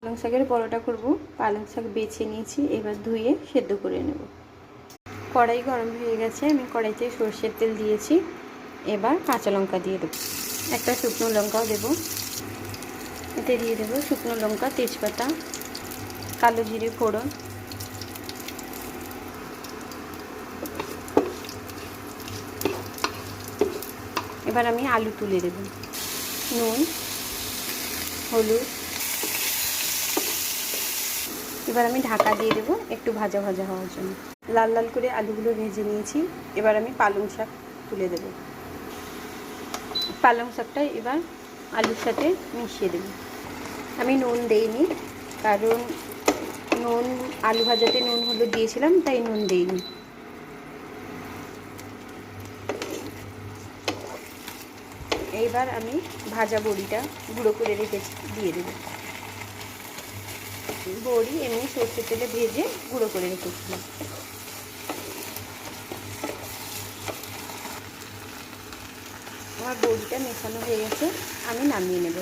পালং শাকের পরোটা করব। পালং শাক বেছে নিয়েছি, এবার ধুয়ে সেদ্ধ করে নেব। কড়াই গরম হয়ে গেছে, আমি কড়াইতে সরষের তেল দিয়েছি। এবার কাঁচা লঙ্কা দিয়ে দেবো, একটা শুকনো লঙ্কাও দেবো। এতে দিয়ে দেবো শুকনো লঙ্কা, তেজপাতা, কালো জিরে ফোড়ন। এবার আমি আলু তুলে দেব, নুন, হলুদ। এবার আমি ঢাকা দিয়ে দেবো একটু ভাজা ভাজা হওয়ার জন্য। লাল লাল করে আলুগুলো ভেজে নিয়েছি। এবার আমি পালং শাক তুলে দেব। পালং শাকটা এবার আলুর সাথে মিশিয়ে দেব। আমি নুন দেইনি, কারণ নুন আলু ভাজাতে নুন হলুদ দিয়েছিলাম, তাই নুন দেইনি। এইবার আমি ভাজা বড়িটা গুঁড়ো করে রেখেছি দিয়ে দেব। বড়ি এমনি সর্ষের তেলে ভেজে গুঁড়ো করে রেখেছিলাম। আমার বড়িটা মেশানো হয়ে গেছে, আমি নামিয়ে নেব।